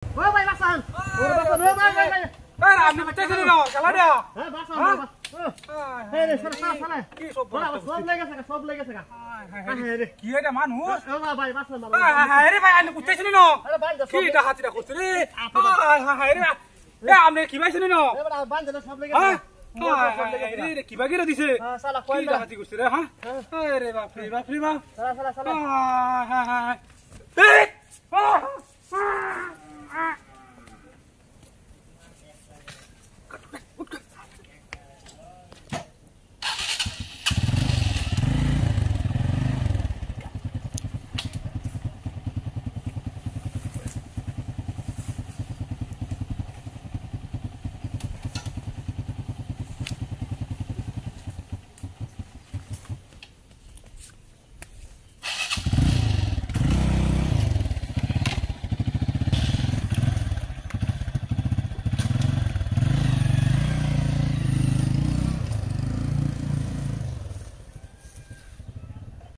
ও ভাই বাসান ওরে বাসান ও ভাই ভাই ভাই এই আপনি বুঝতেছেন না খেলা দেয়া হ্যাঁ বাসান হে রে সর সর সর কি সব সব লেগেছে হ্যাঁ রে কি এটা মানুষ ও ভাই বাসান হ্যাঁ রে ভাই আপনি বুঝতেছেন না আরে ভাই কি এটা হাতিটা করছে রে হ্যাঁ রে এ আপনি কি পাইছেন না এবার বান দে সব লেগেছে হ্যাঁ রে কি বাগিরা দিছে সালা কি কইলা হাতি করছে রে হ্যাঁ আরে বাপ রে বাপ সালা হ্যাঁ হ্যাঁ হ্যাঁ এই